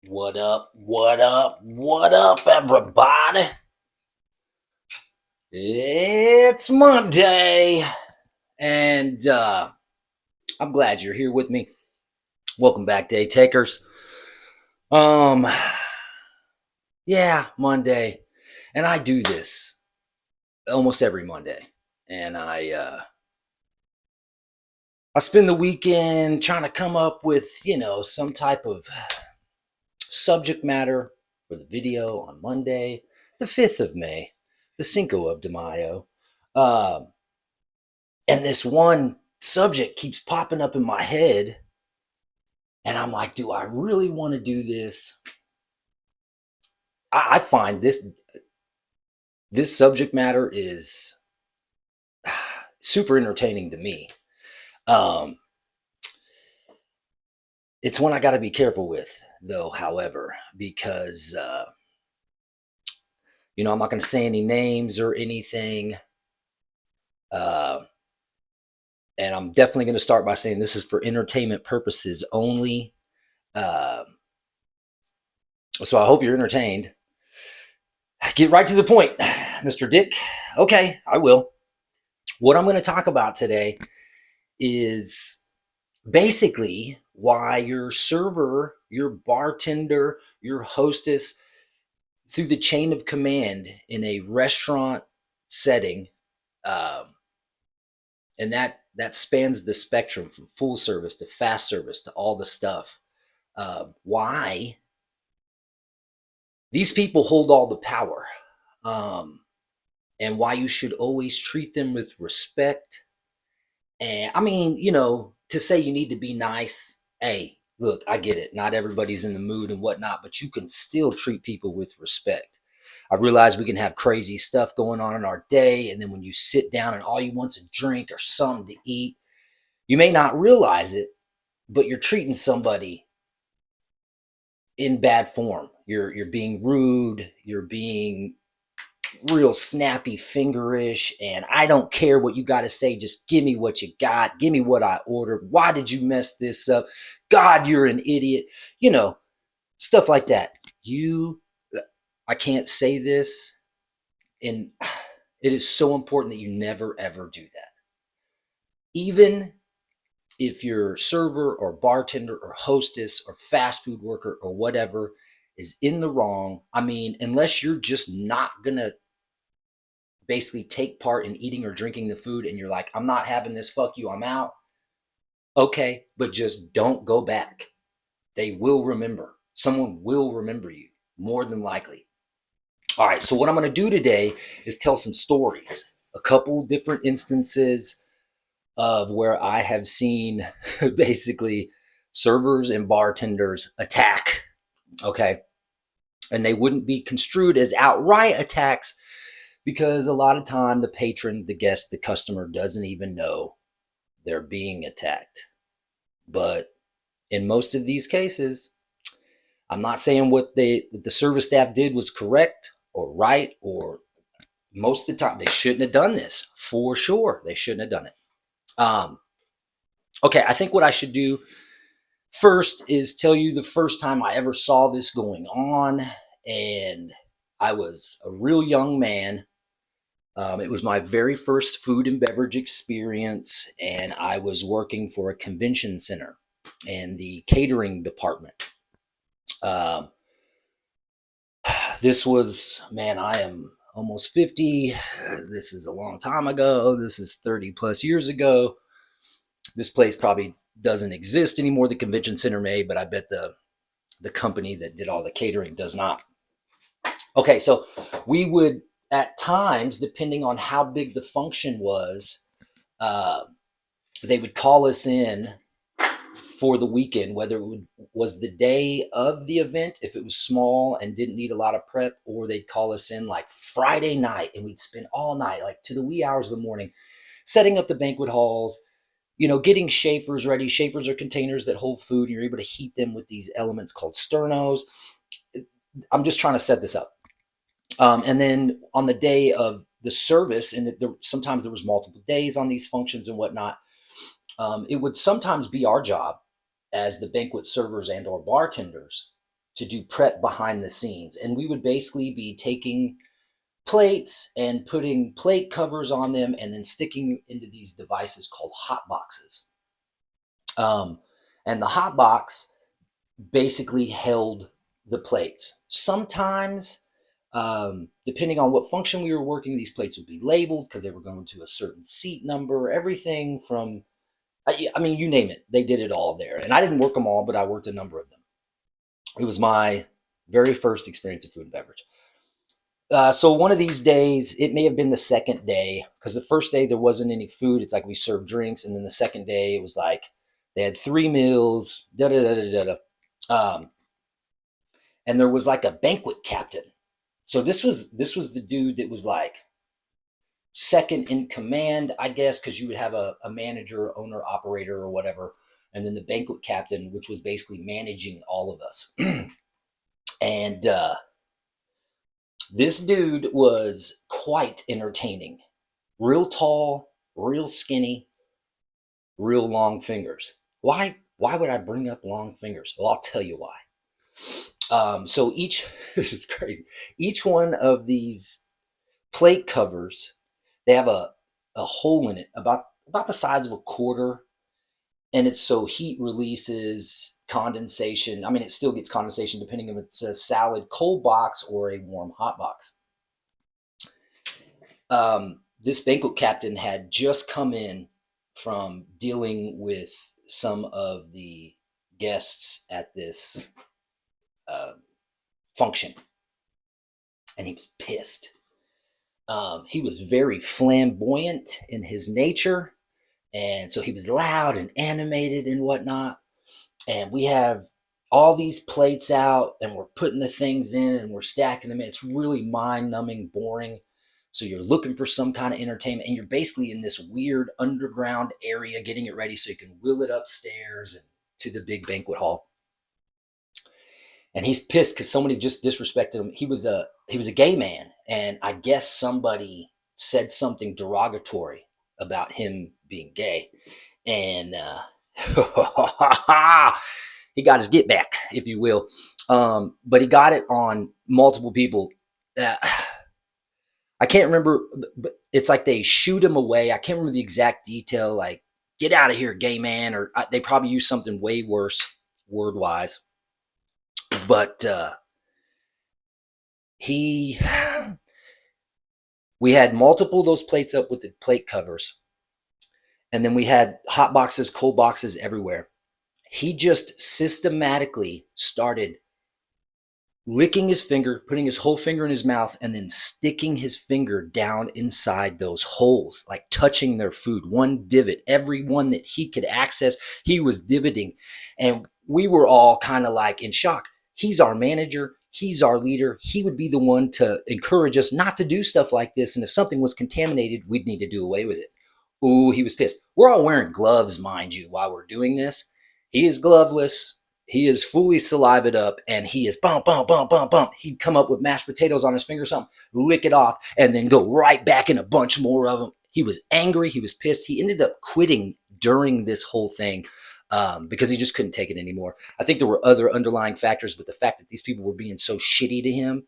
What up? What up? What up, everybody? It's Monday, and I'm glad you're here with me. Welcome back, day takers. Um, yeah, Monday, and I do this almost every Monday, and I spend the weekend trying to come up with some type of subject matter for the video on Monday, the 5th of May, the Cinco of de Mayo. Um, and this one subject keeps popping up in my head. And I'm like, do I really want to do this? I find this subject matter is super entertaining to me. Um, it's one I got to be careful with, though, however, because, I'm not going to say any names or anything. Uh, and I'm definitely going to start by saying this is for entertainment purposes only. Uh, so I hope you're entertained. Get right to the point, Mr. Dick. Okay, I will. What I'm going to talk about today is basically why your server, your bartender, your hostess, through the chain of command in a restaurant setting, um, and that spans the spectrum from full service to fast service to all the stuff. Why these people hold all the power, um, and why you should always treat them with respect. And I mean, to say you need to be nice, hey, look, I get it. Not everybody's in the mood and whatnot, but you can still treat people with respect. I realize we can have crazy stuff going on in our day. And then when you sit down and all you want's a drink or something to eat, you may not realize it, but you're treating somebody in bad form. You're being rude, you're being real snappy fingerish, and I don't care what you got to say, just give me what you got, give me what I ordered, why did you mess this up, god, you're an idiot, you know stuff like that. I can't say this, and it is so important that you never ever do that. Even if your server or bartender or hostess or fast food worker or whatever is in the wrong, I mean, unless you're just not gonna basically take part in eating or drinking the food and you're like, I'm not having this, fuck you, I'm out. Okay, but just don't go back. They will remember. Someone will remember you, more than likely. All right, so what I'm going to do today is tell some stories, a couple different instances of where I have seen basically servers and bartenders attack. Okay, and they wouldn't be construed as outright attacks because a lot of time the patron, the guest, the customer doesn't even know they're being attacked. But in most of these cases, I'm not saying what the service staff did was correct or right, or most of the time they shouldn't have done this. For sure, they shouldn't have done it. Um, okay, I think what I should do first is tell you the first time I ever saw this going on, and I was a real young man. It was my very first food and beverage experience, and I was working for a convention center and the catering department. Um, this was, man, I am almost 50. This is a long time ago. This is 30 plus years ago. This place probably doesn't exist anymore. The convention center may, but I bet the company that did all the catering does not. Okay, so we would, at times, depending on how big the function was, uh, they would call us in for the weekend, whether was the day of the event, if it was small and didn't need a lot of prep, or they'd call us in like Friday night and we'd spend all night, like to the wee hours of the morning, setting up the banquet halls, getting chafers ready. Chafers are containers that hold food, and you're able to heat them with these elements called sternos. I'm just trying to set this up. And then on the day of the service, and sometimes there was multiple days on these functions and whatnot, it would sometimes be our job as the banquet servers and or bartenders to do prep behind the scenes. And we would basically be taking plates and putting plate covers on them and then sticking into these devices called hot boxes. Um, and the hot box basically held the plates. Sometimes, depending on what function we were working, these plates would be labeled because they were going to a certain seat number, everything from, I mean, you name it, they did it all there. And I didn't work them all, but I worked a number of them. It was my very first experience of food and beverage. So one of these days, it may have been the second day, because the first day there wasn't any food. It's like we served drinks, and then the second day it was like they had 3 meals, da da da da da. And there was like a banquet captain. So this was the dude that was like second in command, I guess, because you would have a manager, owner, operator, or whatever, and then the banquet captain, which was basically managing all of us. And this dude was quite entertaining. Real tall, real skinny, real long fingers. Why? Why would I bring up long fingers? Well, I'll tell you why. So each, this is crazy. Each one of these plate covers, they have a hole in it about the size of a quarter, and it's so heat releases condensation. I mean, it still gets condensation depending if it's a salad cold box or a warm hot box. This banquet captain had just come in from dealing with some of the guests at this function, and he was pissed. He was very flamboyant in his nature, and so he was loud and animated and whatnot. And we have all these plates out, and we're putting the things in, and we're stacking them in. It's really mind-numbing, boring. So you're looking for some kind of entertainment, and you're basically in this weird underground area getting it ready so you can wheel it upstairs and to the big banquet hall. And he's pissed because somebody just disrespected him. He was a gay man, and I guess somebody said something derogatory about him being gay, and he got his get back, if you will. But he got it on multiple people. I can't remember, but it's like they shoot him away. I can't remember the exact detail, like "get out of here, gay man," or they probably use something way worse word wise. But he we had multiple of those plates up with the plate covers, and then we had hot boxes, cold boxes everywhere. He just systematically started licking his finger, putting his whole finger in his mouth, and then sticking his finger down inside those holes, like touching their food, one divot, every one that he could access, he was divoting. And we were all kind of like in shock. He's our manager. He's our leader. He would be the one to encourage us not to do stuff like this. And if something was contaminated, we'd need to do away with it. Ooh, he was pissed. We're all wearing gloves, mind you, while we're doing this. He is gloveless. He is fully salivated up, and he is bump, bump, bump, bump, bump. He'd come up with mashed potatoes on his finger or something, lick it off, and then go right back in a bunch more of them. He was angry. He was pissed. He ended up quitting during this whole thing because he just couldn't take it anymore. I think there were other underlying factors, but the fact that these people were being so shitty to him,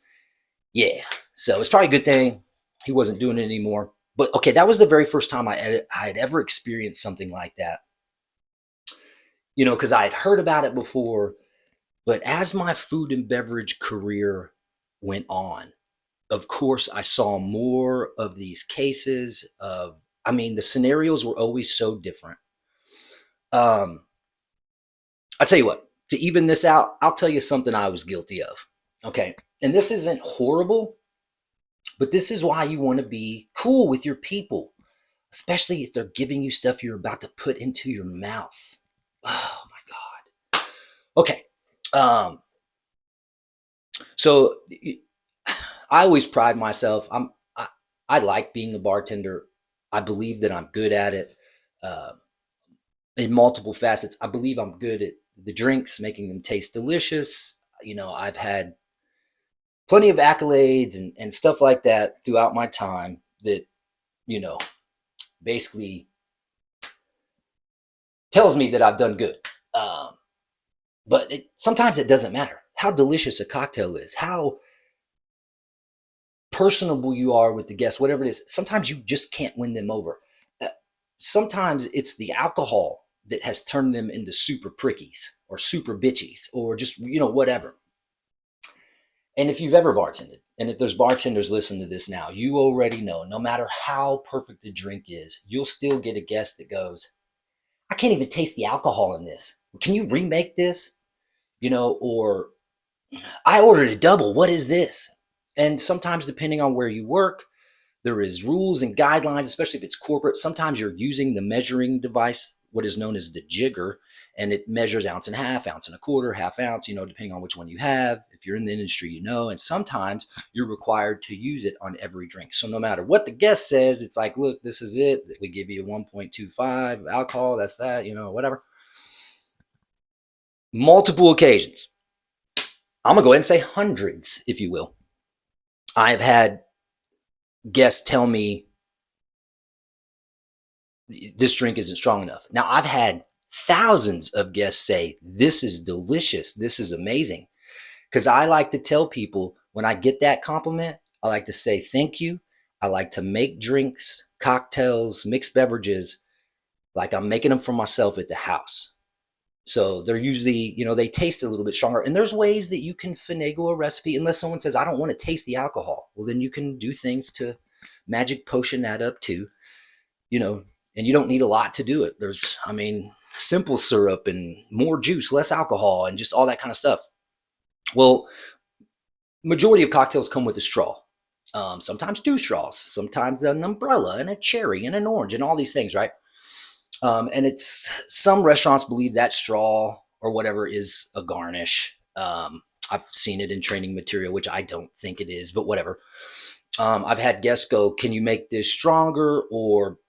yeah. So it's probably a good thing he wasn't doing it anymore. But okay, that was the very first time I had ever experienced something like that. You know, because I had heard about it before, but as my food and beverage career went on, of course, I saw more of these cases of, I mean, the scenarios were always so different. Um, I'll tell you what, to even this out, I'll tell you something I was guilty of. Okay. And this isn't horrible, but this is why you want to be cool with your people, especially if they're giving you stuff you're about to put into your mouth. Oh my God. Okay. Um, so I always pride myself. I like being a bartender. I believe that I'm good at it uh, in multiple facets. I believe I'm good at the drinks, making them taste delicious. You know, I've had plenty of accolades and stuff like that throughout my time that, you know, basically tells me that I've done good. But sometimes it doesn't matter. how delicious a cocktail is, how personable you are with the guests, whatever it is. Sometimes you just can't win them over. Uh, Sometimes it's the alcohol that has turned them into super prickies or super bitchies or just, whatever. And if you've ever bartended, and if there's bartenders listening to this now, you already know no matter how perfect the drink is, you'll still get a guest that goes, I can't even taste the alcohol in this. Can you remake this? Or I ordered a double. What is this? And sometimes, depending on where you work, there is rules and guidelines, especially if it's corporate. Sometimes you're using the measuring device, what is known as the jigger, and it measures ounce and a half, ounce and a quarter, half ounce, depending on which one you have. If you're in the industry, and sometimes you're required to use it on every drink. So no matter what the guest says, it's like, look, this is it. We give you 1.25 alcohol. That's that, whatever. Multiple occasions. I'm going to go ahead and say hundreds, if you will. I've had guests tell me this drink isn't strong enough. Now, I've had thousands of guests say, this is delicious. This is amazing. Because I like to tell people when I get that compliment, I like to say thank you. I like to make drinks, cocktails, mixed beverages, like I'm making them for myself at the house. So they're usually, they taste a little bit stronger. And there's ways that you can finagle a recipe unless someone says, I don't want to taste the alcohol. Well, then you can do things to magic potion that up too, and you don't need a lot to do it. There's, simple syrup and more juice, less alcohol, and just all that kind of stuff. Well, majority of cocktails come with a straw. Sometimes two straws, sometimes an umbrella and a cherry and an orange and all these things, right? And it's some restaurants believe that straw or whatever is a garnish. I've seen it in training material, which I don't think it is, but whatever. I've had guests go, can you make this stronger? Or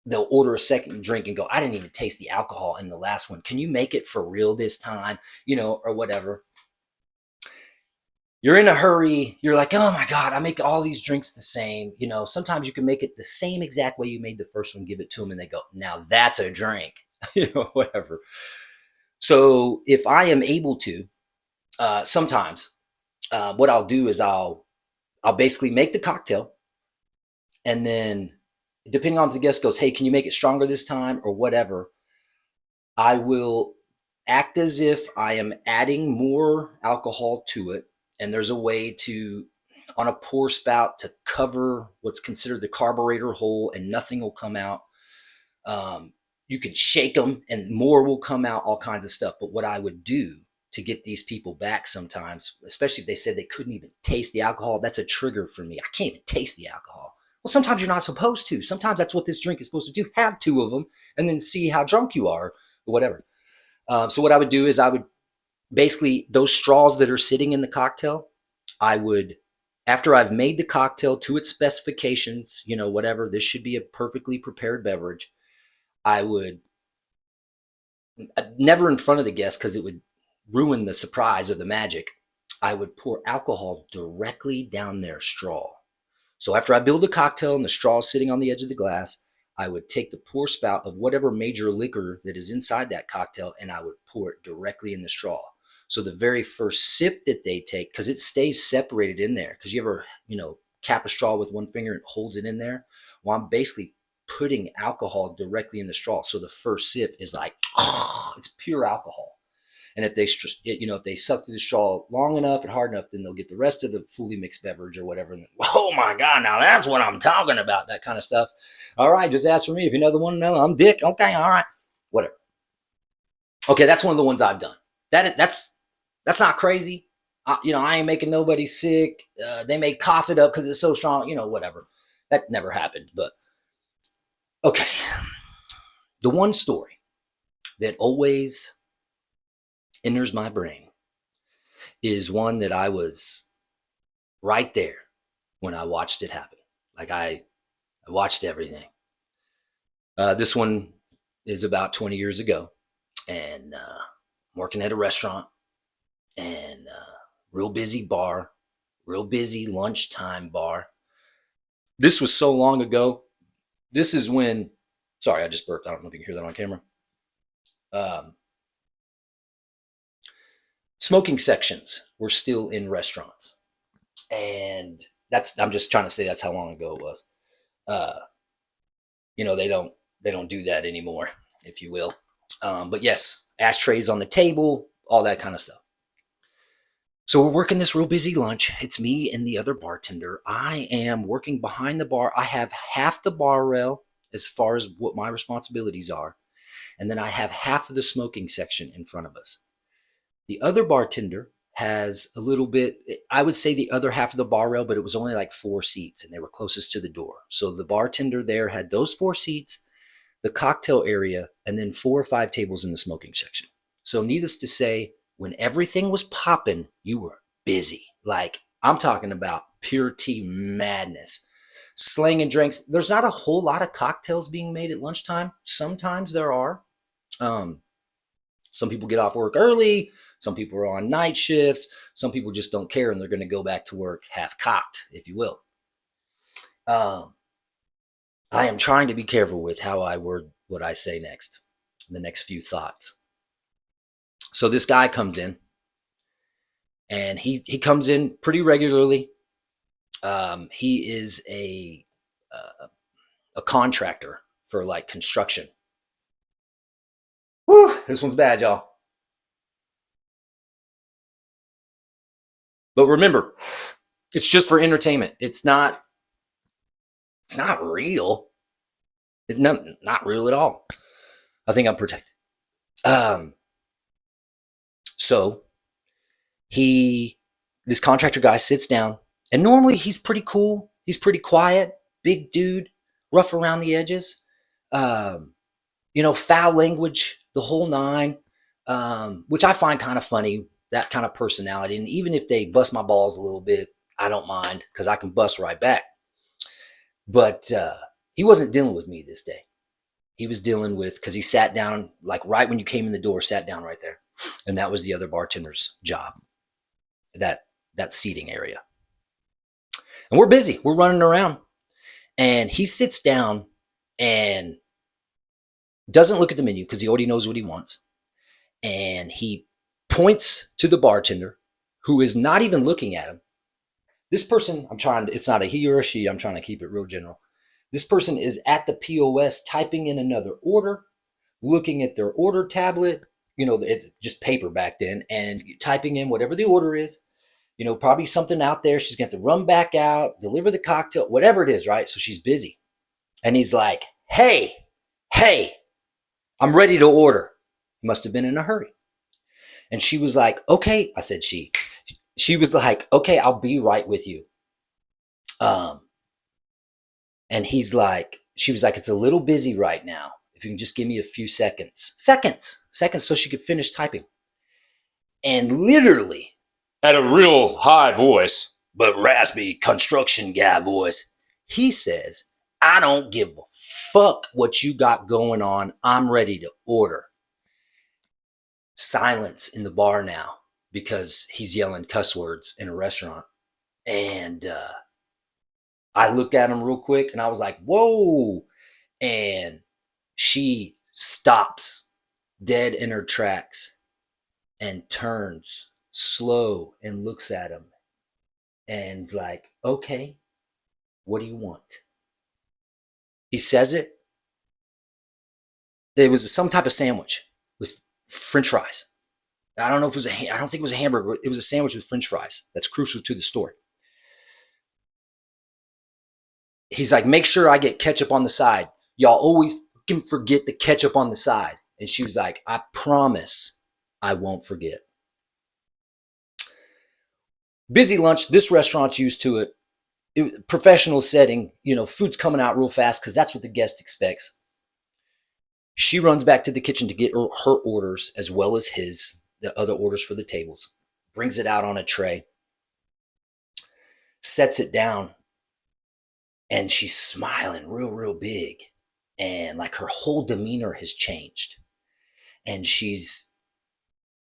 they'll order a second drink and go, I didn't even taste the alcohol in the last one. Can you make it for real this time? Or whatever. You're in a hurry. You're like, oh my God, I make all these drinks the same. Sometimes you can make it the same exact way you made the first one, give it to them, and they go, now that's a drink, whatever. So if I am able to, sometimes what I'll do is I'll basically make the cocktail, and then depending on if the guest goes, hey, can you make it stronger this time or whatever, I will act as if I am adding more alcohol to it. And there's a way to, on a pour spout, to cover what's considered the carburetor hole and nothing will come out. You can shake them and more will come out, all kinds of stuff. But what I would do to get these people back sometimes, especially if they said they couldn't even taste the alcohol, that's a trigger for me. I can't even taste the alcohol. Well, sometimes you're not supposed to. Sometimes that's what this drink is supposed to do. Have two of them and then see how drunk you are or whatever. So what I would do is I would basically, those straws that are sitting in the cocktail, I would, after I've made the cocktail to its specifications, whatever, this should be a perfectly prepared beverage. I would, never in front of the guest because it would ruin the surprise of the magic. I would pour alcohol directly down their straw. So after I build the cocktail and the straw is sitting on the edge of the glass, I would take the pour spout of whatever major liquor that is inside that cocktail and I would pour it directly in the straw. So the very first sip that they take, because it stays separated in there, because you ever, cap a straw with one finger and holds it in there? Well, I'm basically putting alcohol directly in the straw. So the first sip is like, oh, it's pure alcohol. And if they, if they suck to the straw long enough and hard enough, then they'll get the rest of the fully mixed beverage or whatever. And, oh my God, now that's what I'm talking about, that kind of stuff. All right, just ask for me. If you know the one, no, I'm Dick. Okay, all right, whatever. Okay, that's one of the ones I've done. That's not crazy. I ain't making nobody sick. They may cough it up because it's so strong, whatever. That never happened. But okay, the one story that always enters my brain is one that I was right there when I watched it happen. Like I watched everything. This one is about 20 years ago, and I'm working at a restaurant, and real busy bar, real busy lunchtime bar. This was so long ago. This is when, sorry, I just burped. I don't know if you can hear that on camera. Smoking sections were still in restaurants, and I'm just trying to say that's how long ago it was. Uh, they don't do that anymore, if you will. But yes, ashtrays on the table, all that kind of stuff. So we're working this real busy lunch. It's me and the other bartender. I am working behind the bar. I have half the bar rail as far as what my responsibilities are. And then I have half of the smoking section in front of us. The other bartender has a little bit, I would say the other half of the bar rail, but it was only like 4 seats and they were closest to the door. So the bartender there had those 4 seats, the cocktail area, and then 4 or 5 tables in the smoking section. So needless to say, when everything was popping, you were busy. Like, I'm talking about pure tea madness. Slanging drinks. There's not a whole lot of cocktails being made at lunchtime. Sometimes there are. Um, some people get off work early. Some people are on night shifts. Some people just don't care and they're going to go back to work half cocked, if you will. Um, I am trying to be careful with how I word what I say next, the next few thoughts. So this guy comes in, and he comes in pretty regularly. He is a contractor for like construction. Whew, this one's bad, y'all. But remember, it's just for entertainment. It's not real. It's not real at all. I think I'm protected. Um, so this contractor guy sits down, and normally he's pretty cool. He's pretty quiet, big dude, rough around the edges. Um, Foul language, the whole nine, which I find kind of funny, that kind of personality. And even if they bust my balls a little bit, I don't mind because I can bust right back. But he wasn't dealing with me this day. He was dealing with, because he sat down, like right when you came in the door, sat down right there. And that was the other bartender's job, that seating area. And we're busy. We're running around. And he sits down and doesn't look at the menu because he already knows what he wants. And he points to the bartender who is not even looking at him. This person, it's not a he or a she. I'm trying to keep it real general. This person is at the POS typing in another order, looking at their order tablet. It's just paper back then, and typing in whatever the order is. Probably something out there. She's going to run back out, deliver the cocktail, whatever it is, right? So she's busy. And he's like, hey, I'm ready to order. He must have been in a hurry. And she was like, okay. I said she. She was like, okay, I'll be right with you. And she was like, it's a little busy right now. If you can just give me a few seconds, so she could finish typing. And literally, at a real high voice, but raspy construction guy voice, he says, I don't give a fuck what you got going on. I'm ready to order. Silence in the bar now because he's yelling cuss words in a restaurant. And I looked at him real quick and I was like, whoa. And she stops dead in her tracks and turns slow and looks at him and's like, okay, what do you want? He says it. It was some type of sandwich with French fries. I don't know if it was I don't think it was a hamburger. It was a sandwich with French fries. That's crucial to the story. He's like, make sure I get ketchup on the side. Y'all always can forget the ketchup on the side. And she was like, I promise I won't forget. Busy lunch. This restaurant's used to it. Professional setting, food's coming out real fast because that's what the guest expects. She runs back to the kitchen to get her orders as well as the other orders for the tables. Brings it out on a tray. Sets it down. And she's smiling real big. And like her whole demeanor has changed. And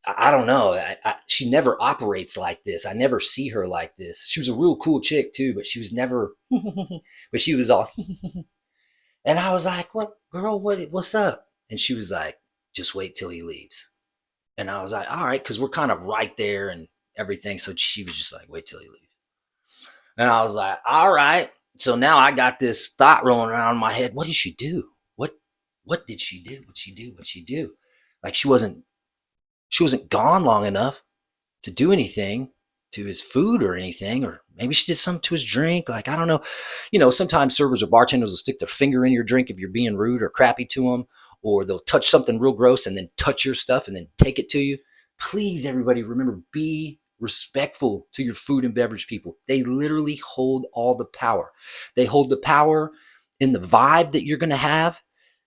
I don't know. She never operates like this. I never see her like this. She was a real cool chick too, but she was never, but she was all, and I was like, what, girl, what's up? And she was like, just wait till he leaves. And I was like, all right, because we're kind of right there and everything. So she was just like, wait till he leaves. And I was like, all right. So now I got this thought rolling around in my head. What did she do? What did she do? What'd she do? What'd she do? Like she wasn't gone long enough to do anything to his food or anything, or maybe she did something to his drink. Like, I don't know. Sometimes servers or bartenders will stick their finger in your drink if you're being rude or crappy to them, or they'll touch something real gross and then touch your stuff and then take it to you. Please, everybody, remember, be respectful to your food and beverage people. They literally hold all the power. They hold the power in the vibe that you're going to have.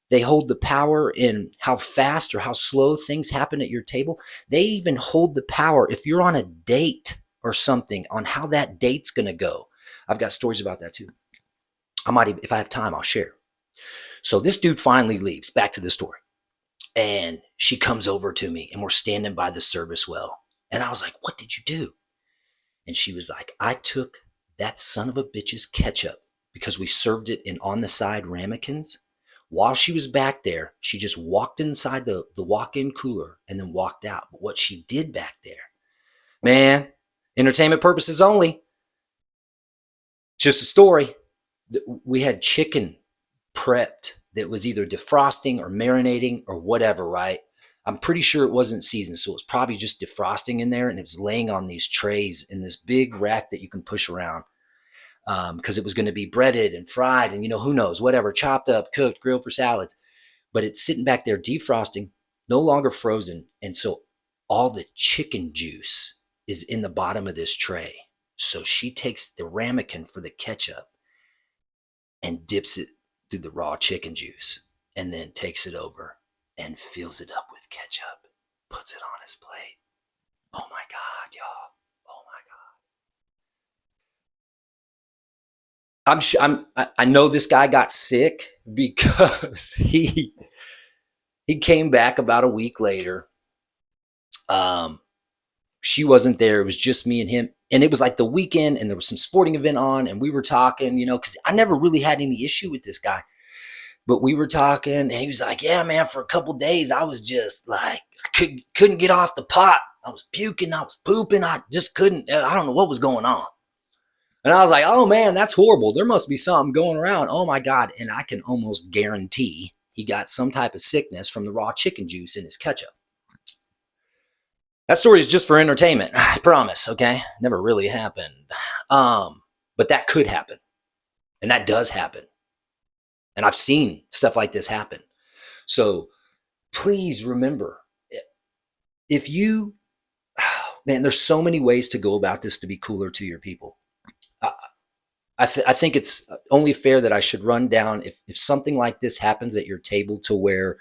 They hold the power in how fast or how slow things happen at your table. They even hold the power if you're on a date or something, on how that date's going to go. I've got stories about that too. I might even, if I have time, I'll share. So this dude finally leaves. Back to the story. And she comes over to me and we're standing by the service well. And I was like, what did you do? And she was like, I took that son of a bitch's ketchup, because we served it in on the side ramekins. While she was back there, she just walked inside the walk-in cooler and then walked out. But what she did back there, man, entertainment purposes only, just a story. We had chicken prepped that was either defrosting or marinating or whatever, right? I'm pretty sure it wasn't seasoned, so it was probably just defrosting in there, and it was laying on these trays in this big rack that you can push around, because it was going to be breaded and fried and, who knows, whatever, chopped up, cooked, grilled for salads. But it's sitting back there defrosting, no longer frozen. And so all the chicken juice is in the bottom of this tray. So she takes the ramekin for the ketchup and dips it through the raw chicken juice, and then takes it over and fills it up with ketchup, puts it on his plate. Oh my God, y'all. Oh my God. I know this guy got sick because he came back about a week later. She wasn't there. It was just me and him. And it was like the weekend, and there was some sporting event on, and we were talking, because I never really had any issue with this guy. But we were talking, and he was like, yeah, man, for a couple days, I was just like, I couldn't get off the pot. I was puking, I was pooping. I just couldn't, I don't know what was going on. And I was like, oh man, that's horrible. There must be something going around. Oh my God. And I can almost guarantee he got some type of sickness from the raw chicken juice in his ketchup. That story is just for entertainment. I promise. Okay. Never really happened. But that could happen. And that does happen. And I've seen stuff like this happen. So please remember, if you, man, there's so many ways to go about this to be cooler to your people. I think it's only fair that I should run down if something like this happens at your table, to where,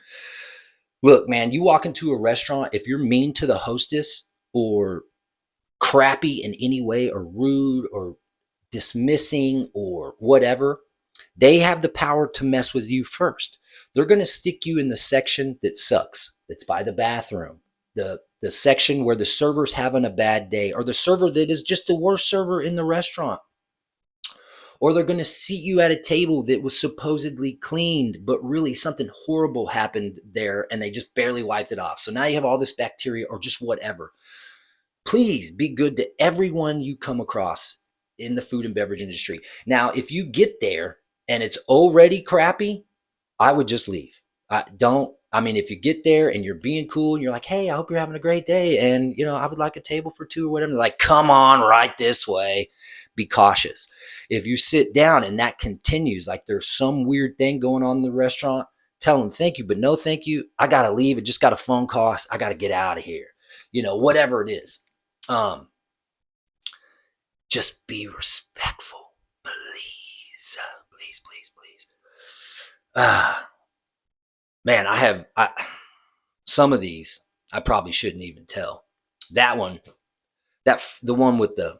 look, man, you walk into a restaurant, if you're mean to the hostess or crappy in any way or rude or dismissing or whatever, they have the power to mess with you first. They're going to stick you in the section that sucks, that's by the bathroom, the section where the server's having a bad day, or the server that is just the worst server in the restaurant. Or they're going to seat you at a table that was supposedly cleaned, but really something horrible happened there and they just barely wiped it off. So now you have all this bacteria or just whatever. Please be good to everyone you come across in the food and beverage industry. Now, if you get there and it's already crappy, I would just leave. If you get there and you're being cool and you're like, hey, I hope you're having a great day, and, I would like a table for two or whatever. They're like, come on, right this way. Be cautious. If you sit down and that continues, like there's some weird thing going on in the restaurant, tell them thank you, but no thank you. I got to leave. I just got a phone call. I got to get out of here. Whatever it is. Just be respectful. Please. Please, please, please. Man, some of these I probably shouldn't even tell. That one, the one with the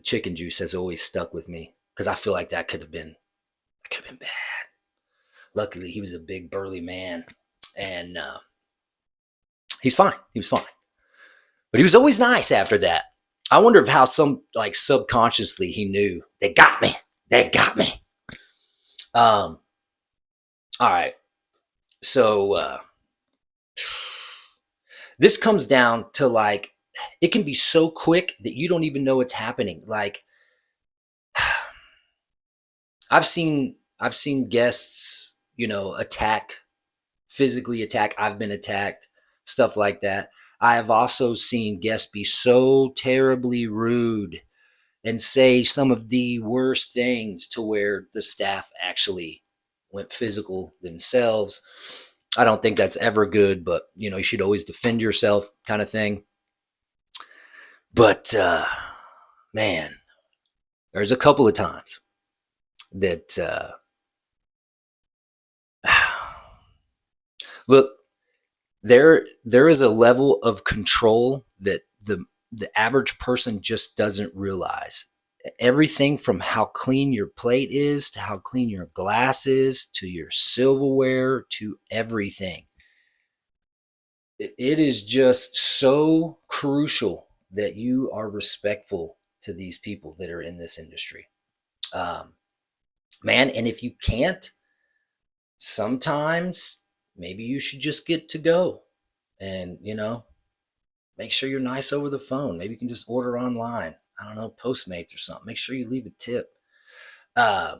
chicken juice has always stuck with me, because I feel like that could have been bad. Luckily, he was a big burly man, and he's fine. He was fine, but he was always nice after that. I wonder if how subconsciously he knew they got me. They got me. All right. So This comes down to like, it can be so quick that you don't even know it's happening. Like, I've seen guests, attack, physically attack. I've been attacked, stuff like that. I have also seen guests be so terribly rude and say some of the worst things to where the staff actually went physical themselves. I don't think that's ever good, but you should always defend yourself, kind of thing. But man, there's a couple of times that look, there is a level of control that the average person just doesn't realize. Everything from how clean your plate is to how clean your glass is to your silverware to everything. It is just so crucial that you are respectful to these people that are in this industry. Um, Man, and if you can't, sometimes maybe you should just get to go and, make sure you're nice over the phone. Maybe you can just order online. I don't know, Postmates or something. Make sure you leave a tip. Uh,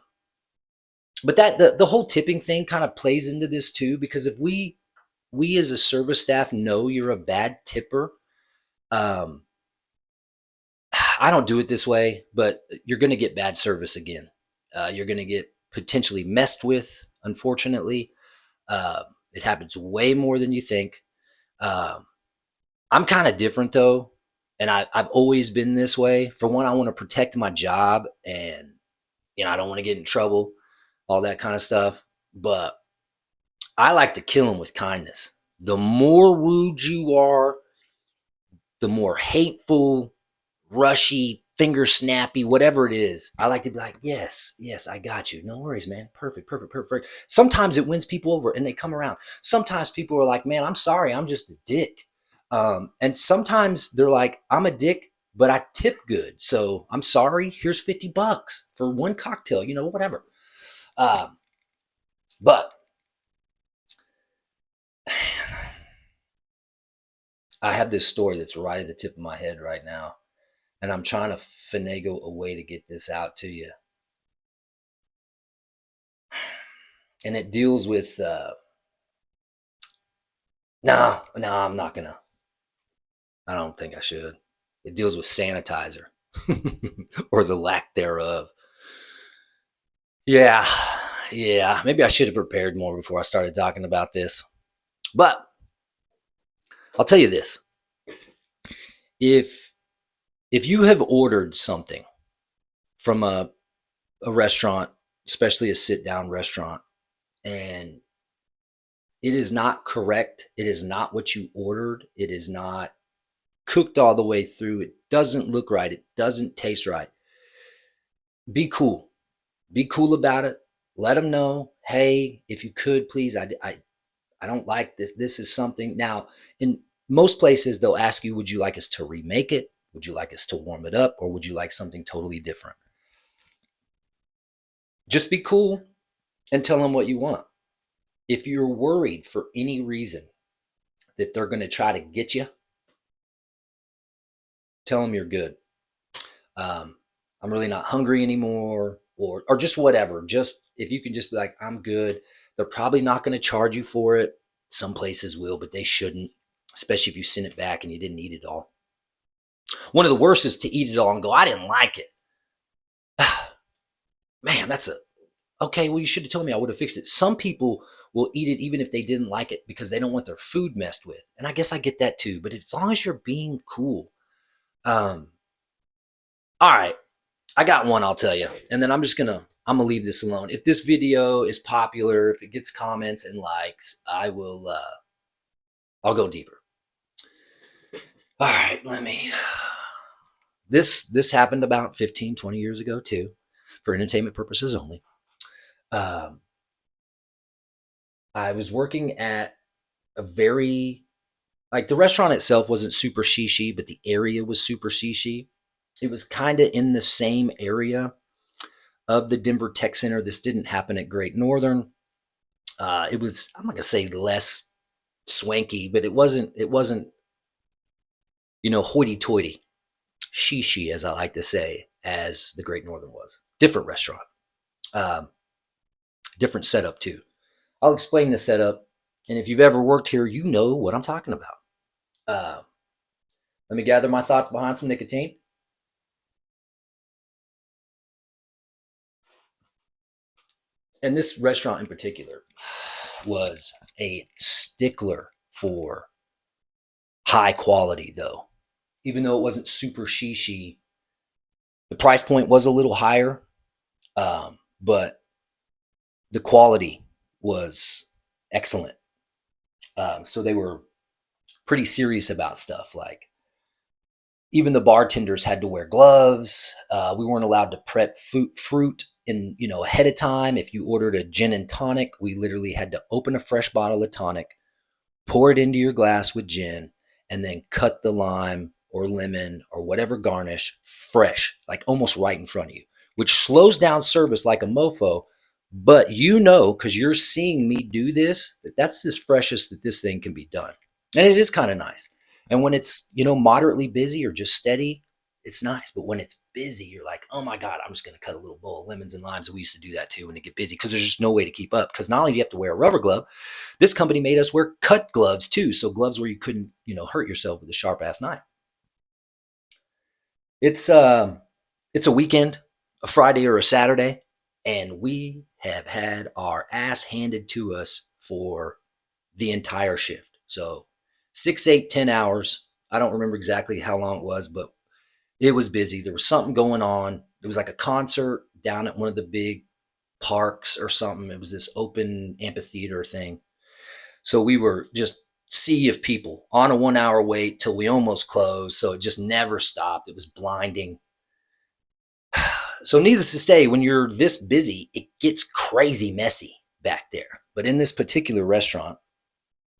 but the whole tipping thing kind of plays into this too, because if we as a service staff know you're a bad tipper, um, I don't do it this way, but you're going to get bad service again. You're going to get potentially messed with, unfortunately. Uh, it happens way more than you think. Um, I'm kind of different though, and I've always been this way. For one, I want to protect my job, and I don't want to get in trouble, all that kind of stuff. But I like to kill them with kindness. The more rude you are, the more hateful, rushy, finger snappy, whatever it is. I like to be like, yes, yes, I got you. No worries, man. Perfect, perfect, perfect. Sometimes it wins people over and they come around. Sometimes people are like, man, I'm sorry, I'm just a dick. And sometimes they're like, I'm a dick, but I tip good. So I'm sorry, here's $50 for one cocktail, whatever. Um, but I have this story that's right at the tip of my head right now. And I'm trying to finagle a way to get this out to you. And it deals with no, I'm not gonna. I don't think I should. It deals with sanitizer or the lack thereof. Yeah, yeah. Maybe I should have prepared more before I started talking about this. But I'll tell you this: if if you have ordered something from a restaurant, especially a sit down restaurant, and it is not correct, it is not what you ordered, it is not cooked all the way through, it doesn't look right, it doesn't taste right, be cool. Be cool about it. Let them know, hey, if you could, please, I don't like this. This is something. Now, in most places, they'll ask you, would you like us to remake it? Would you like us to warm it up? Or would you like something totally different? Just be cool and tell them what you want. If you're worried for any reason that they're going to try to get you, tell them you're good. Um, I'm really not hungry anymore, or just whatever. Just if you can just be like, I'm good. They're probably not going to charge you for it. Some places will, but they shouldn't, especially if you send it back and you didn't eat it all. One of the worst is to eat it all and go, I didn't like it. Man, that's a okay. Well, you should have told me, I would have fixed it. Some people will eat it even if they didn't like it because they don't want their food messed with. And I guess I get that too. But as long as you're being cool, um, all right. I got one, I'll tell you. And then I'm gonna leave this alone. If this video is popular, if it gets comments and likes, I'll go deeper. All right, this happened about 15, 20 years ago too, for entertainment purposes only. Um, I was working at a very, like, the restaurant itself wasn't super shishi, but the area was super shishi. It was kind of in the same area of the Denver Tech Center. This didn't happen at Great Northern. It was, I'm not gonna say less swanky, but it wasn't. hoity-toity, shishi, as I like to say, as the Great Northern was. Different restaurant, um, different setup too. I'll explain the setup, and if you've ever worked here, you know what I'm talking about. Uh, Let me gather my thoughts behind some nicotine. And this restaurant in particular was a stickler for high quality, though. Even though it wasn't super shishi, the price point was a little higher, but the quality was excellent. So they were pretty serious about stuff. Like even the bartenders had to wear gloves. We weren't allowed to prep fruit in ahead of time. If you ordered a gin and tonic, we literally had to open a fresh bottle of tonic, pour it into your glass with gin, and then cut the lime or lemon or whatever garnish fresh, like almost right in front of you, which slows down service like a mofo. But because you're seeing me do this, that's as freshest that this thing can be done. And it is kind of nice. And when it's, moderately busy or just steady, it's nice. But when it's busy, you're like, oh my God, I'm just going to cut a little bowl of lemons and limes. We used to do that too when it get busy because there's just no way to keep up. Because not only do you have to wear a rubber glove, this company made us wear cut gloves too. So gloves where you couldn't, hurt yourself with a sharp ass knife. It's a weekend, a Friday or a Saturday, and we have had our ass handed to us for the entire shift. So 6, 8, 10 hours. I don't remember exactly how long it was, but it was busy. There was something going on. It was like a concert down at one of the big parks or something. It was this open amphitheater thing. So we were just sea of people on a 1 hour wait till we almost closed. So it just never stopped. It was blinding. So needless to say, when you're this busy, it gets crazy messy back there. But in this particular restaurant,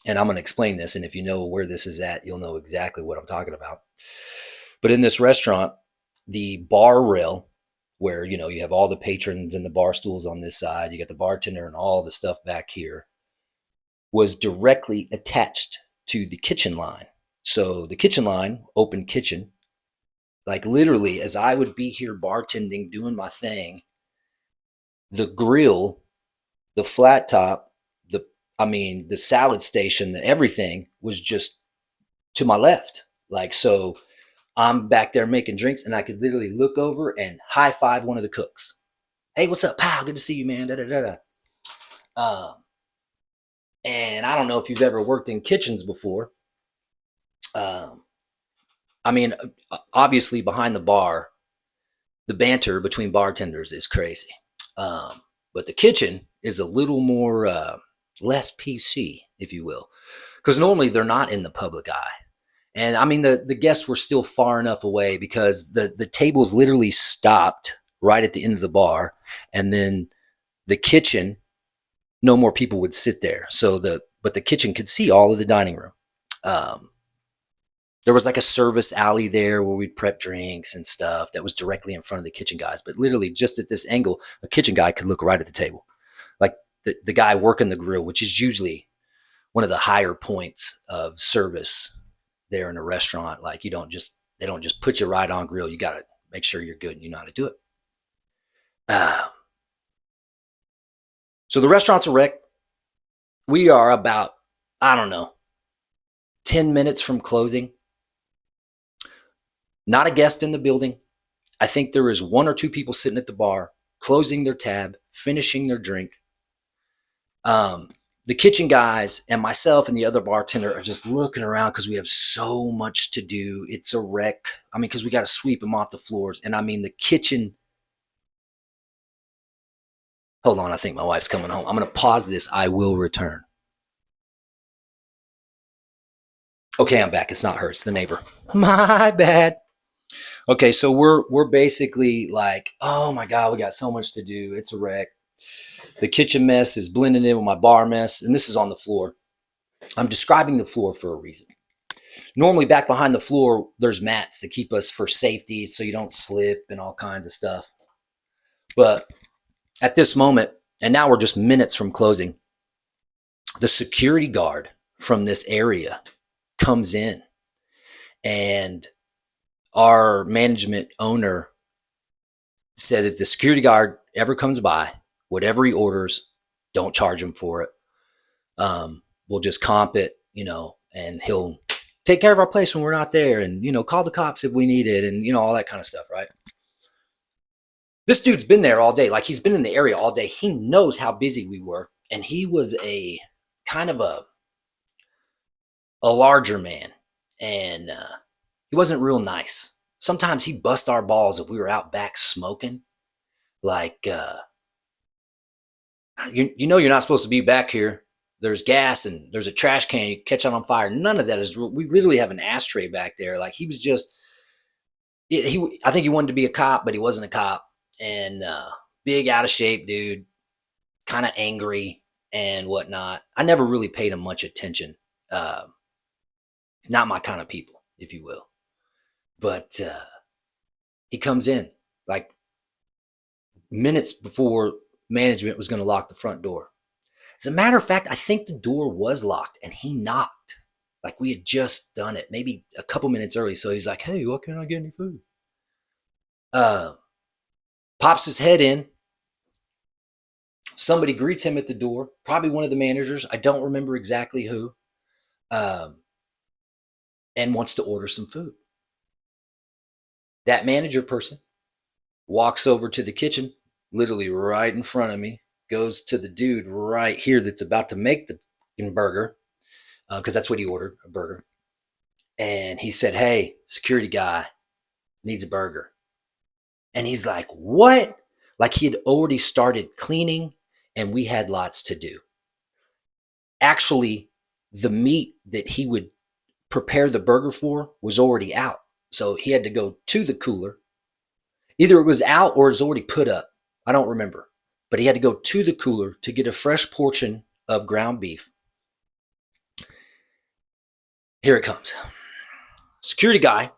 and I'm going to explain this, and if you know where this is at, you'll know exactly what I'm talking about. But in this restaurant, the bar rail, where you have all the patrons and the bar stools on this side, you got the bartender and all the stuff back here, was directly attached to the kitchen line. So the kitchen line, open kitchen, like literally as I would be here bartending, doing my thing, the grill, the flat top, the salad station, the everything was just to my left. Like, so I'm back there making drinks and I could literally look over and high five one of the cooks. Hey, what's up, pal? Good to see you, man. Da, da, da, da. And I don't know if you've ever worked in kitchens before. Um, obviously behind the bar, the banter between bartenders is crazy. But the kitchen is a little more less PC, if you will, because normally they're not in the public eye. And the guests were still far enough away because the tables literally stopped right at the end of the bar, and then the kitchen, no more people would sit there. But the kitchen could see all of the dining room. There was like a service alley there where we'd prep drinks and stuff that was directly in front of the kitchen guys. But literally just at this angle, a kitchen guy could look right at the table. Like the guy working the grill, which is usually one of the higher points of service there in a restaurant. Like they don't just put you right on grill. You got to make sure you're good and you know how to do it. So the restaurant's a wreck. We are about, I don't know, 10 minutes from closing. Not a guest in the building. I think there is 1 or 2 people sitting at the bar, closing their tab, finishing their drink. The kitchen guys and myself and the other bartender are just looking around because we have so much to do. It's a wreck. Because we got to sweep them off the floors. And the kitchen. Hold on, I think my wife's coming home. I'm going to pause this. I will return. Okay, I'm back. It's not her. It's the neighbor. My bad. Okay, so we're basically like, oh my God, we got so much to do. It's a wreck. The kitchen mess is blending in with my bar mess, and this is on the floor. I'm describing the floor for a reason. Normally back behind the floor, there's mats to keep us for safety so you don't slip and all kinds of stuff. But at this moment, and now we're just minutes from closing, the security guard from this area comes in And our management owner said if the security guard ever comes by, whatever he orders, don't charge him for it. We'll just comp it, and he'll take care of our place when we're not there, and call the cops if we need it, and all that kind of stuff, right? This dude's been there all day. Like, he's been in the area all day. He knows how busy we were, and he was a kind of a larger man, and he wasn't real nice. Sometimes he bust our balls if we were out back smoking. Like, you're not supposed to be back here. There's gas and there's a trash can. You catch on fire. None of that is. We literally have an ashtray back there. Like, he was just. I think he wanted to be a cop, but he wasn't a cop. And big, out of shape dude, kind of angry and whatnot. I never really paid him much attention. He's not my kind of people, if you will. But he comes in like minutes before management was going to lock the front door. As a matter of fact, I think the door was locked and he knocked. Like, we had just done it, maybe a couple minutes early. So he's like, hey, what can I get any food? Pops his head in. Somebody greets him at the door, probably one of the managers. I don't remember exactly who. And wants to order some food. That manager person walks over to the kitchen, literally right in front of me, goes to the dude right here that's about to make the burger, because that's what he ordered, a burger. And he said, hey, security guy needs a burger. And he's like, what? Like, he had already started cleaning and we had lots to do. Actually, the meat that he would prepare the burger for was already out. So he had to go to the cooler. Either it was out or it was already put up. I don't remember. But he had to go to the cooler to get a fresh portion of ground beef. Here it comes. Security guy,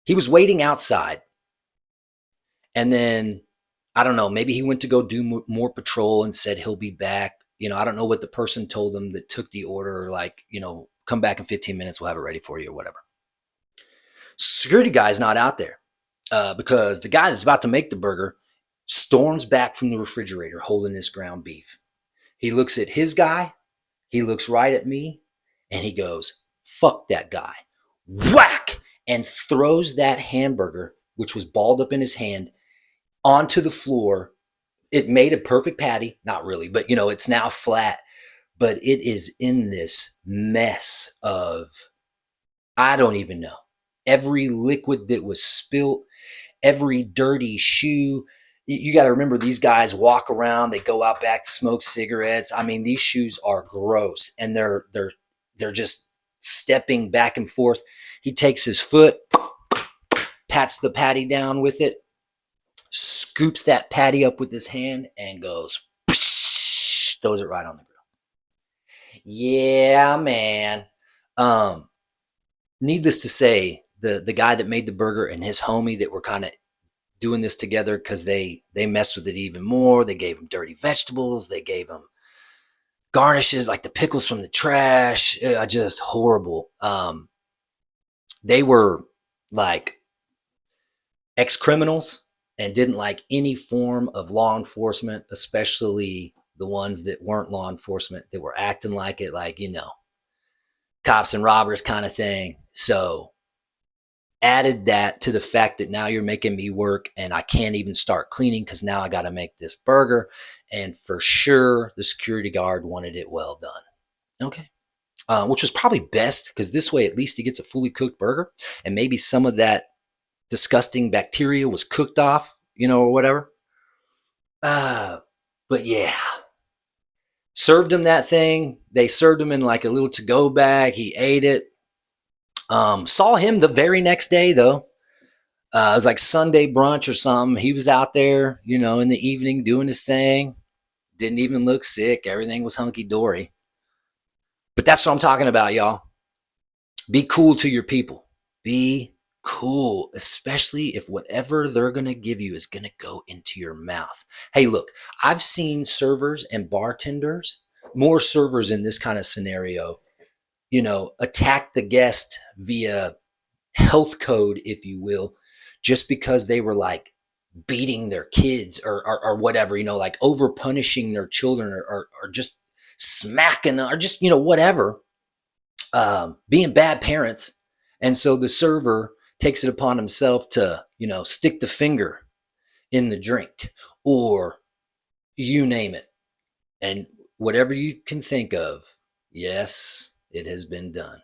he was waiting outside. And then, I don't know, maybe he went to go do more patrol and said he'll be back. I don't know what the person told him that took the order, like, come back in 15 minutes, we'll have it ready for you or whatever. Security guy's not out there because the guy that's about to make the burger storms back from the refrigerator holding this ground beef. He looks at his guy, he looks right at me, and he goes, fuck that guy. Whack! And throws that hamburger, which was balled up in his hand, onto the floor. It made a perfect patty. Not really, but it's now flat. But it is in this mess of, I don't even know. Every liquid that was spilt, every dirty shoe. You got to remember, these guys walk around, they go out back to smoke cigarettes. I mean, these shoes are gross, and they're just stepping back and forth. He takes his foot, pats the patty down with it, scoops that patty up with his hand, and goes, throws it right on the grill. Yeah, man. Needless to say, the guy that made the burger and his homie that were kind of doing this together, because they messed with it even more. They gave him dirty vegetables. They gave him garnishes like the pickles from the trash. Just horrible. They were like ex-criminals and didn't like any form of law enforcement, especially the ones that weren't law enforcement, that were acting like it, like, cops and robbers kind of thing. So added that to the fact that now you're making me work and I can't even start cleaning because now I got to make this burger. And for sure, the security guard wanted it well done. Okay. Which was probably best, because this way at least he gets a fully cooked burger, and maybe some of that disgusting bacteria was cooked off, or whatever. But yeah, served him that thing. They served him in like a little to-go bag. He ate it. Saw him the very next day though. It was like Sunday brunch or something. He was out there, in the evening doing his thing. Didn't even look sick. Everything was hunky-dory. But that's what I'm talking about, y'all. Be cool to your people. Be cool, especially if whatever they're going to give you is going to go into your mouth. Hey, look, I've seen servers and bartenders, more servers in this kind of scenario, attack the guest via health code, if you will, just because they were like beating their kids or whatever, like over punishing their children or just smacking or just, whatever, being bad parents. And so the server takes it upon himself to, stick the finger in the drink or you name it. And whatever you can think of, yes, it has been done.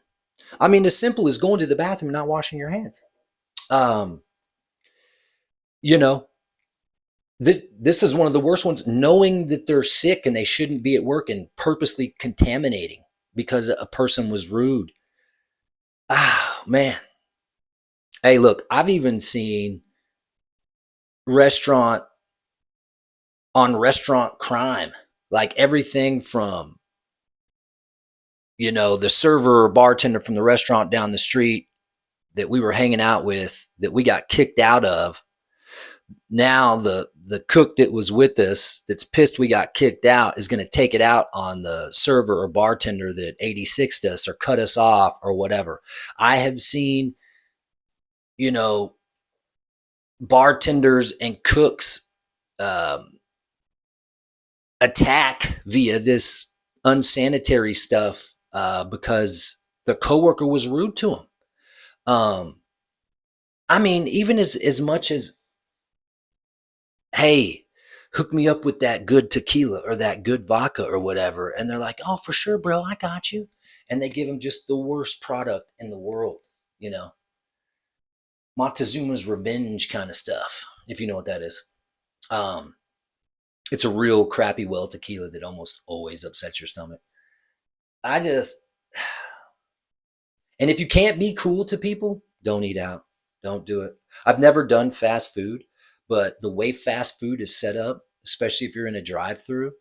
I mean, as simple as going to the bathroom and not washing your hands. Um, you know, this is one of the worst ones, knowing that they're sick and they shouldn't be at work and purposely contaminating because a person was rude. Ah, man. Hey, look, I've even seen restaurant on restaurant crime, like everything from, the server or bartender from the restaurant down the street that we were hanging out with that we got kicked out of. Now the cook that was with us that's pissed we got kicked out is going to take it out on the server or bartender that 86'd us or cut us off or whatever. I have seen, you know, bartenders and cooks um, attack via this unsanitary stuff because the coworker was rude to him. I mean, even as much as, hey, hook me up with that good tequila or that good vodka or whatever. And they're like, oh, for sure, bro, I got you. And they give him just the worst product in the world, you know, Montezuma's Revenge kind of stuff, if you know what that is. Um, it's a real crappy well tequila that almost always upsets your stomach. I just, and if you can't be cool to people, don't eat out. Don't do it. I've never done fast food, but the way fast food is set up, especially if you're in a drive-through,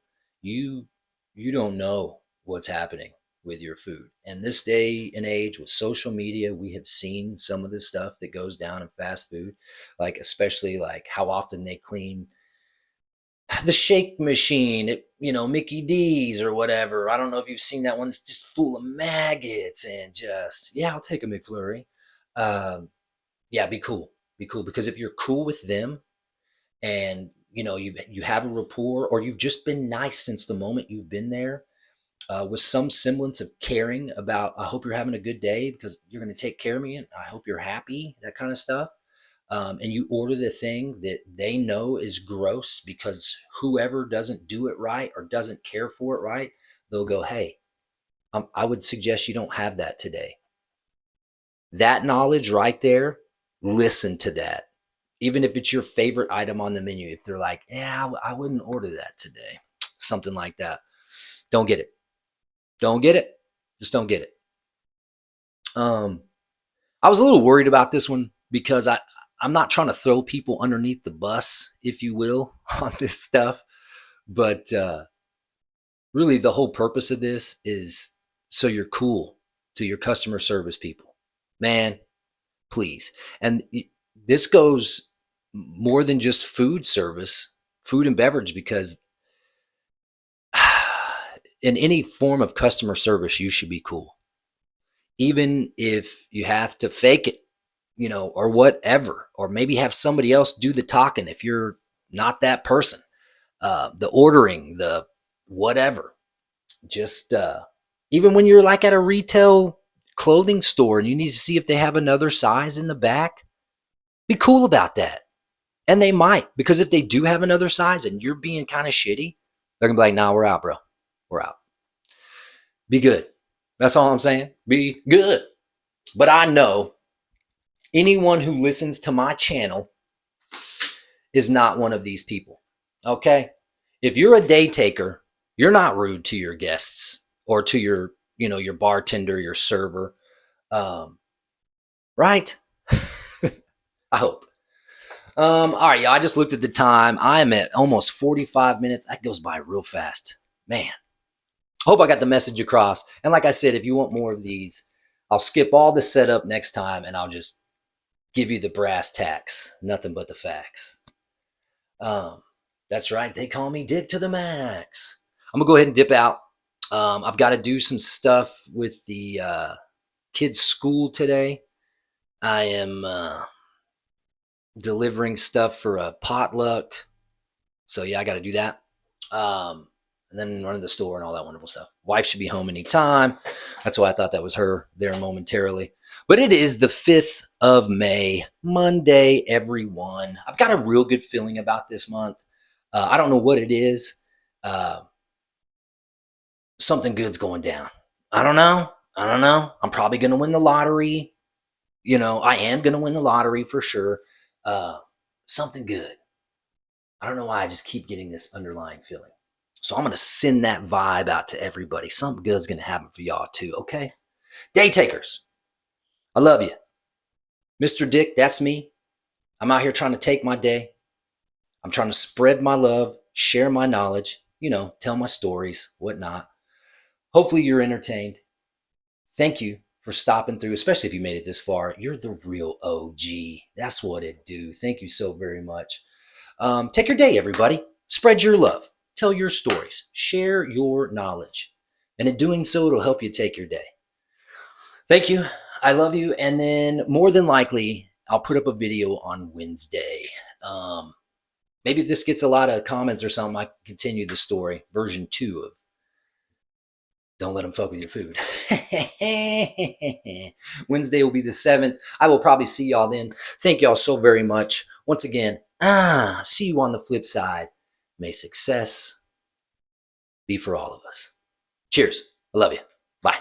you you don't know what's happening with your food. And this day and age with social media, we have seen some of the stuff that goes down in fast food, like especially like how often they clean the shake machine at Mickey D's or whatever. I don't know if you've seen that one. It's just full of maggots and just, yeah, I'll take a McFlurry. Um, yeah, be cool because if you're cool with them and you have a rapport or you've just been nice since the moment you've been there, with some semblance of caring about, I hope you're having a good day because you're going to take care of me and I hope you're happy, that kind of stuff. And you order the thing that they know is gross because whoever doesn't do it right or doesn't care for it right, they'll go, hey, I would suggest you don't have that today. That knowledge right there, listen to that. Even if it's your favorite item on the menu, if they're like, yeah, I wouldn't order that today, something like that, don't get it. Don't get it. Just don't get it. Um, I was a little worried about this one because I'm not trying to throw people underneath the bus, if you will, on this stuff. But really, the whole purpose of this is so you're cool to your customer service people. Man, please. And this goes more than just food service, food and beverage, because in any form of customer service, you should be cool. Even if you have to fake it, or whatever, or maybe have somebody else do the talking if you're not that person, the ordering, the whatever. Just even when you're like at a retail clothing store and you need to see if they have another size in the back, be cool about that. And they might, because if they do have another size and you're being kind of shitty, they're gonna be like, nah, we're out, bro. We're out. Be good. That's all I'm saying. Be good. But I know anyone who listens to my channel is not one of these people. Okay? If you're a day taker, you're not rude to your guests or to your bartender, your server. Right? I hope. All right, y'all. I just looked at the time. I am at almost 45 minutes. That goes by real fast. Man. Hope I got the message across. And like I said, if you want more of these, I'll skip all the setup next time and I'll just give you the brass tacks. Nothing but the facts. Um, that's right. They call me Dick to the Max. I'm gonna go ahead and dip out. I've got to do some stuff with the kids' school today. I am delivering stuff for a potluck. So yeah, I got to do that. And then run to the store and all that wonderful stuff. Wife should be home anytime. That's why I thought that was her there momentarily. But it is the 5th of May, Monday, everyone. I've got a real good feeling about this month. I don't know what it is. Uh, Something good's going down. I don't know. I don't know. I'm probably going to win the lottery. I am going to win the lottery for sure. Uh, Something good. I don't know why I just keep getting this underlying feeling. So I'm going to send that vibe out to everybody. Something good's going to happen for y'all too, okay? Day takers, I love you. Mr. Dick, that's me. I'm out here trying to take my day. I'm trying to spread my love, share my knowledge, tell my stories, whatnot. Hopefully you're entertained. Thank you for stopping through, especially if you made it this far. You're the real OG. That's what it do. Thank you so very much. Take your day, everybody. Spread your love. Tell your stories. Share your knowledge. And in doing so, it'll help you take your day. Thank you. I love you. And then more than likely, I'll put up a video on Wednesday. Maybe if this gets a lot of comments or something, I can continue the story. Version 2 of Don't Let Them Fuck With Your Food. Wednesday will be the 7th. I will probably see y'all then. Thank y'all so very much. Once again, see you on the flip side. May success be for all of us. Cheers. I love you. Bye.